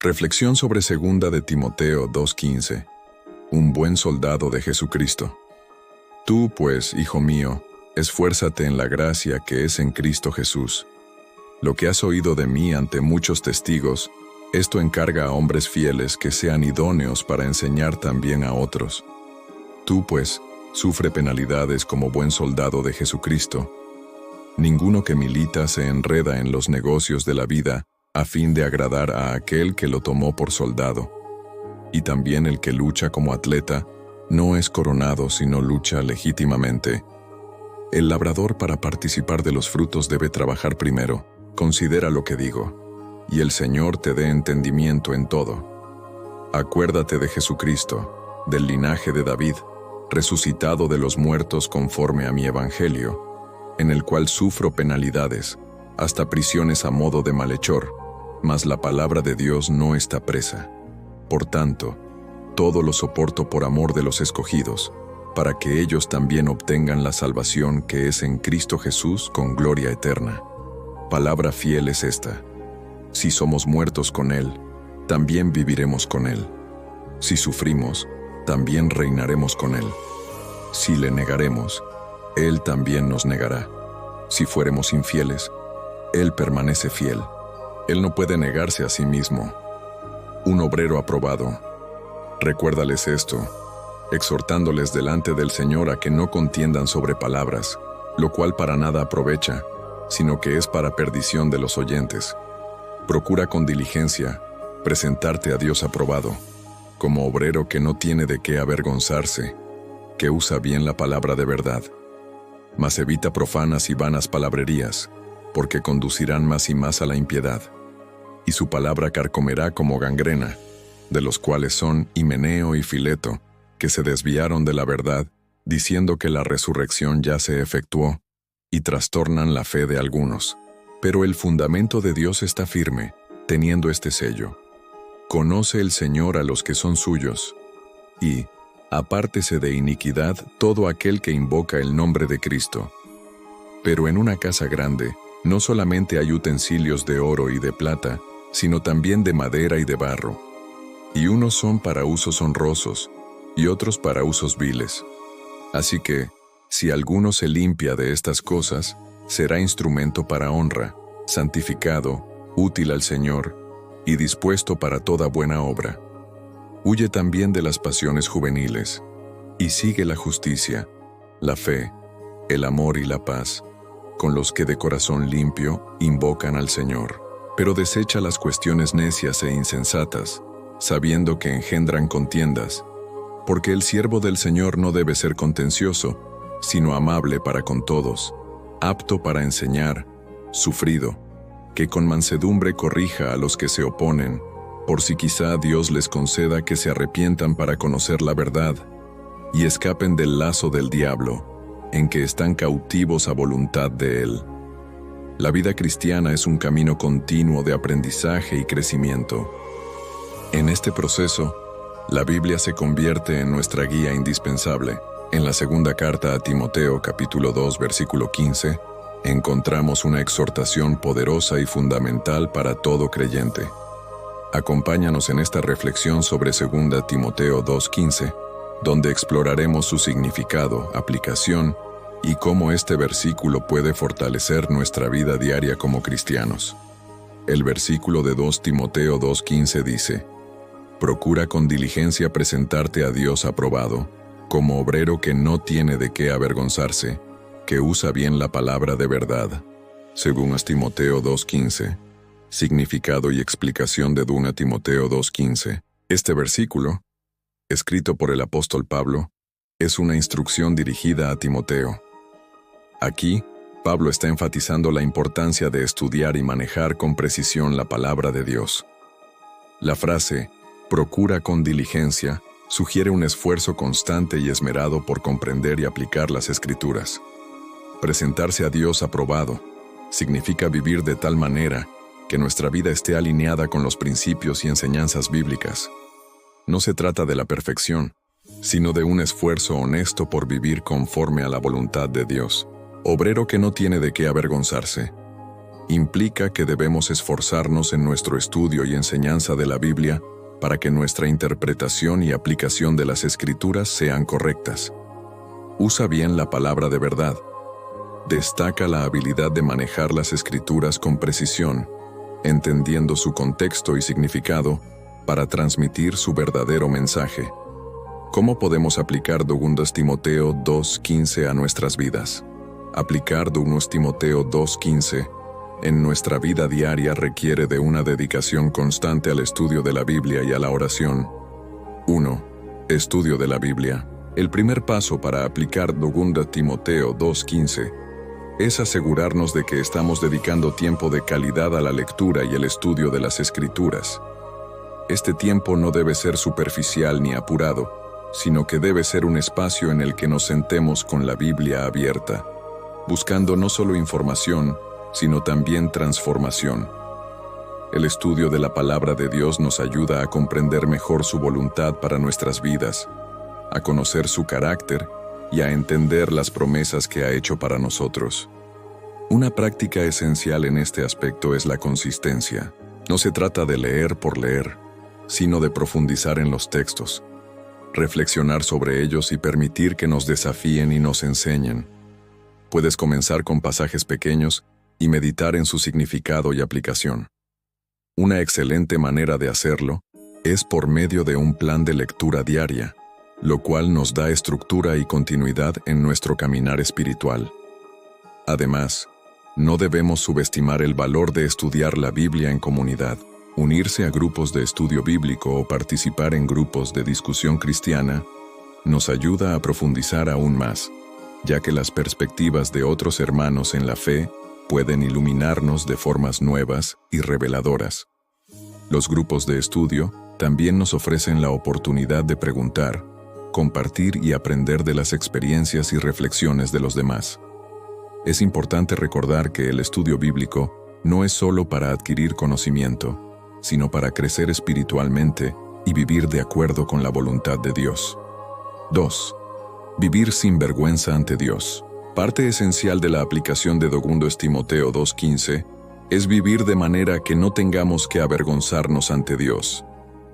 Reflexión sobre 2 de Timoteo 2:15. Un buen soldado de Jesucristo. Tú, pues, hijo mío, esfuérzate en la gracia que es en Cristo Jesús. Lo que has oído de mí ante muchos testigos, esto encarga a hombres fieles que sean idóneos para enseñar también a otros. Tú, pues, sufre penalidades como buen soldado de Jesucristo. Ninguno que milita se enreda en los negocios de la vida a fin de agradar a aquel que lo tomó por soldado. Y también el que lucha como atleta no es coronado sino lucha legítimamente. El labrador para participar de los frutos debe trabajar primero. Considera lo que digo, y el Señor te dé entendimiento en todo. Acuérdate de Jesucristo, del linaje de David, resucitado de los muertos conforme a mi evangelio, en el cual sufro penalidades, hasta prisiones a modo de malhechor, mas la palabra de Dios no está presa. Por tanto, todo lo soporto por amor de los escogidos, para que ellos también obtengan la salvación que es en Cristo Jesús con gloria eterna. Palabra fiel es esta: si somos muertos con Él, también viviremos con Él. Si sufrimos, también reinaremos con Él. Si le negaremos, Él también nos negará. Si fuéremos infieles, Él permanece fiel. Él no puede negarse a sí mismo. Un obrero aprobado. Recuérdales esto, exhortándoles delante del Señor a que no contiendan sobre palabras, lo cual para nada aprovecha, sino que es para perdición de los oyentes. Procura con diligencia presentarte a Dios aprobado, como obrero que no tiene de qué avergonzarse, que usa bien la palabra de verdad. Mas evita profanas y vanas palabrerías, porque conducirán más y más a la impiedad. Y su palabra carcomerá como gangrena, de los cuales son Himeneo y Fileto, que se desviaron de la verdad, diciendo que la resurrección ya se efectuó, y trastornan la fe de algunos. Pero el fundamento de Dios está firme, teniendo este sello: conoce el Señor a los que son suyos, y apártese de iniquidad todo aquel que invoca el nombre de Cristo. Pero en una casa grande, no solamente hay utensilios de oro y de plata, sino también de madera y de barro. Y unos son para usos honrosos, y otros para usos viles. Así que, si alguno se limpia de estas cosas, será instrumento para honra, santificado, útil al Señor, y dispuesto para toda buena obra. Huye también de las pasiones juveniles, y sigue la justicia, la fe, el amor y la paz, con los que de corazón limpio invocan al Señor. Pero desecha las cuestiones necias e insensatas, sabiendo que engendran contiendas, porque el siervo del Señor no debe ser contencioso, sino amable para con todos, apto para enseñar, sufrido, que con mansedumbre corrija a los que se oponen, por si quizá Dios les conceda que se arrepientan para conocer la verdad, y escapen del lazo del diablo, en que están cautivos a voluntad de él. La vida cristiana es un camino continuo de aprendizaje y crecimiento. En este proceso, la Biblia se convierte en nuestra guía indispensable. En la segunda carta a Timoteo, capítulo 2, versículo 15, encontramos una exhortación poderosa y fundamental para todo creyente. Acompáñanos en esta reflexión sobre 2 Timoteo 2:15, donde exploraremos su significado, aplicación y cómo este versículo puede fortalecer nuestra vida diaria como cristianos. El versículo de 2 Timoteo 2:15 dice: procura con diligencia presentarte a Dios aprobado, como obrero que no tiene de qué avergonzarse, que usa bien la palabra de verdad. 2 Timoteo 2:15. Significado y explicación de 2 Timoteo 2:15. Este versículo, escrito por el apóstol Pablo, es una instrucción dirigida a Timoteo. Aquí, Pablo está enfatizando la importancia de estudiar y manejar con precisión la palabra de Dios. La frase, procura con diligencia, sugiere un esfuerzo constante y esmerado por comprender y aplicar las Escrituras. Presentarse a Dios aprobado significa vivir de tal manera que nuestra vida esté alineada con los principios y enseñanzas bíblicas. No se trata de la perfección, sino de un esfuerzo honesto por vivir conforme a la voluntad de Dios. Obrero que no tiene de qué avergonzarse. Implica que debemos esforzarnos en nuestro estudio y enseñanza de la Biblia para que nuestra interpretación y aplicación de las Escrituras sean correctas. Usa bien la palabra de verdad. Destaca la habilidad de manejar las Escrituras con precisión, entendiendo su contexto y significado para transmitir su verdadero mensaje. ¿Cómo podemos aplicar 2 Timoteo 2:15 a nuestras vidas? Aplicar 2 Timoteo 2:15 en nuestra vida diaria requiere de una dedicación constante al estudio de la Biblia y a la oración. 1. Estudio de la Biblia. El primer paso para aplicar 2 Timoteo 2:15 es asegurarnos de que estamos dedicando tiempo de calidad a la lectura y el estudio de las Escrituras. Este tiempo no debe ser superficial ni apurado, sino que debe ser un espacio en el que nos sentemos con la Biblia abierta, buscando no solo información, sino también transformación. El estudio de la palabra de Dios nos ayuda a comprender mejor su voluntad para nuestras vidas, a conocer su carácter y a entender las promesas que ha hecho para nosotros. Una práctica esencial en este aspecto es la consistencia. No se trata de leer por leer, sino de profundizar en los textos, reflexionar sobre ellos y permitir que nos desafíen y nos enseñen. Puedes comenzar con pasajes pequeños y meditar en su significado y aplicación. Una excelente manera de hacerlo es por medio de un plan de lectura diaria, lo cual nos da estructura y continuidad en nuestro caminar espiritual. Además, no debemos subestimar el valor de estudiar la Biblia en comunidad. Unirse a grupos de estudio bíblico o participar en grupos de discusión cristiana nos ayuda a profundizar aún más, ya que las perspectivas de otros hermanos en la fe pueden iluminarnos de formas nuevas y reveladoras. Los grupos de estudio también nos ofrecen la oportunidad de preguntar, compartir y aprender de las experiencias y reflexiones de los demás. Es importante recordar que el estudio bíblico no es solo para adquirir conocimiento, sino para crecer espiritualmente y vivir de acuerdo con la voluntad de Dios. 2. Vivir sin vergüenza ante Dios. Parte esencial de la aplicación de 2 Timoteo 2:15 es vivir de manera que no tengamos que avergonzarnos ante Dios.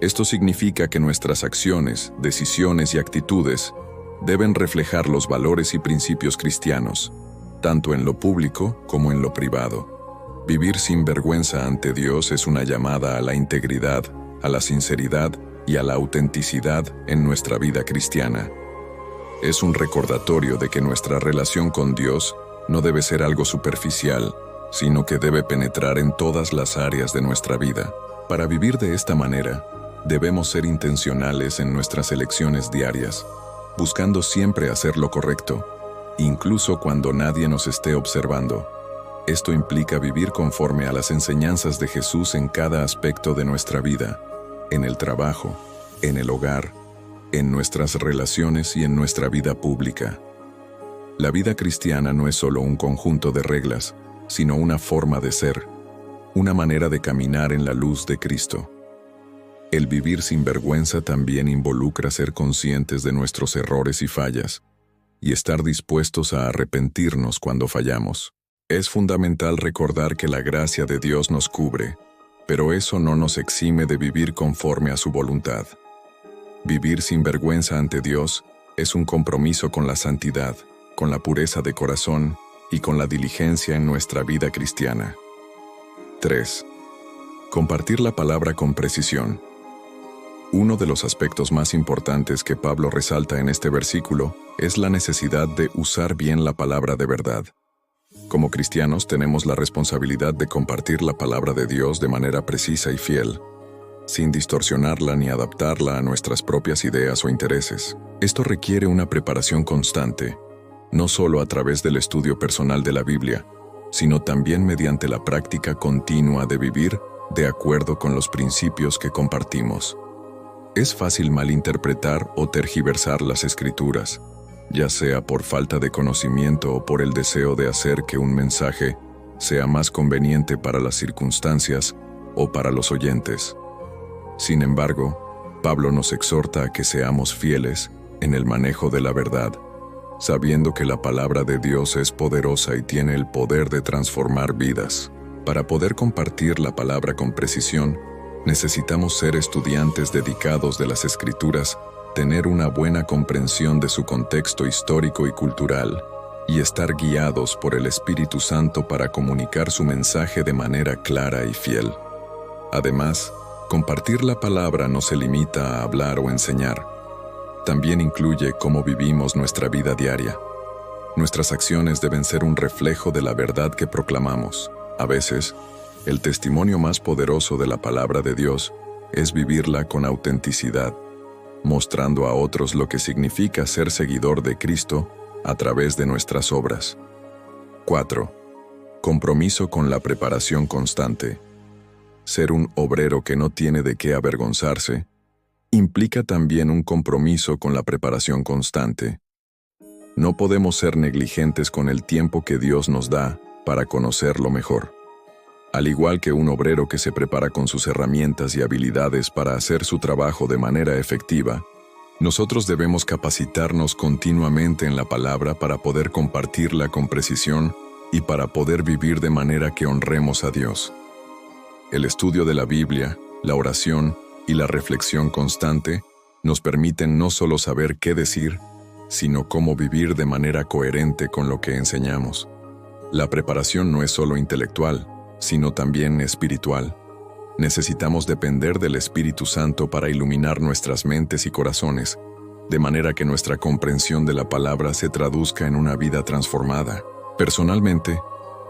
Esto significa que nuestras acciones, decisiones y actitudes deben reflejar los valores y principios cristianos, tanto en lo público como en lo privado. Vivir sin vergüenza ante Dios es una llamada a la integridad, a la sinceridad y a la autenticidad en nuestra vida cristiana. Es un recordatorio de que nuestra relación con Dios no debe ser algo superficial, sino que debe penetrar en todas las áreas de nuestra vida. Para vivir de esta manera, debemos ser intencionales en nuestras elecciones diarias, buscando siempre hacer lo correcto, incluso cuando nadie nos esté observando. Esto implica vivir conforme a las enseñanzas de Jesús en cada aspecto de nuestra vida, en el trabajo, en el hogar, en nuestras relaciones y en nuestra vida pública. La vida cristiana no es solo un conjunto de reglas, sino una forma de ser, una manera de caminar en la luz de Cristo. El vivir sin vergüenza también involucra ser conscientes de nuestros errores y fallas, y estar dispuestos a arrepentirnos cuando fallamos. Es fundamental recordar que la gracia de Dios nos cubre, pero eso no nos exime de vivir conforme a su voluntad. Vivir sin vergüenza ante Dios es un compromiso con la santidad, con la pureza de corazón y con la diligencia en nuestra vida cristiana. 3. Compartir la palabra con precisión. Uno de los aspectos más importantes que Pablo resalta en este versículo es la necesidad de usar bien la palabra de verdad. Como cristianos tenemos la responsabilidad de compartir la palabra de Dios de manera precisa y fiel, sin distorsionarla ni adaptarla a nuestras propias ideas o intereses. Esto requiere una preparación constante, no solo a través del estudio personal de la Biblia, sino también mediante la práctica continua de vivir de acuerdo con los principios que compartimos. Es fácil malinterpretar o tergiversar las Escrituras, ya sea por falta de conocimiento o por el deseo de hacer que un mensaje sea más conveniente para las circunstancias o para los oyentes. Sin embargo, Pablo nos exhorta a que seamos fieles en el manejo de la verdad, sabiendo que la palabra de Dios es poderosa y tiene el poder de transformar vidas. Para poder compartir la palabra con precisión, necesitamos ser estudiantes dedicados de las Escrituras, tener una buena comprensión de su contexto histórico y cultural, y estar guiados por el Espíritu Santo para comunicar su mensaje de manera clara y fiel. Además, compartir la palabra no se limita a hablar o enseñar. También incluye cómo vivimos nuestra vida diaria. Nuestras acciones deben ser un reflejo de la verdad que proclamamos. A veces, el testimonio más poderoso de la palabra de Dios es vivirla con autenticidad, mostrando a otros lo que significa ser seguidor de Cristo a través de nuestras obras. 4. Compromiso con la preparación constante. Ser un obrero que no tiene de qué avergonzarse implica también un compromiso con la preparación constante. No podemos ser negligentes con el tiempo que Dios nos da para conocerlo mejor. Al igual que un obrero que se prepara con sus herramientas y habilidades para hacer su trabajo de manera efectiva, nosotros debemos capacitarnos continuamente en la palabra para poder compartirla con precisión y para poder vivir de manera que honremos a Dios. El estudio de la Biblia, la oración y la reflexión constante nos permiten no solo saber qué decir, sino cómo vivir de manera coherente con lo que enseñamos. La preparación no es solo intelectual, sino también espiritual. Necesitamos depender del Espíritu Santo para iluminar nuestras mentes y corazones, de manera que nuestra comprensión de la palabra se traduzca en una vida transformada. Personalmente,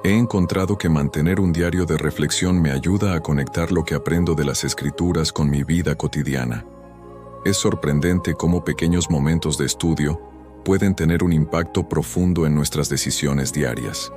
he encontrado que mantener un diario de reflexión me ayuda a conectar lo que aprendo de las Escrituras con mi vida cotidiana. Es sorprendente cómo pequeños momentos de estudio pueden tener un impacto profundo en nuestras decisiones diarias.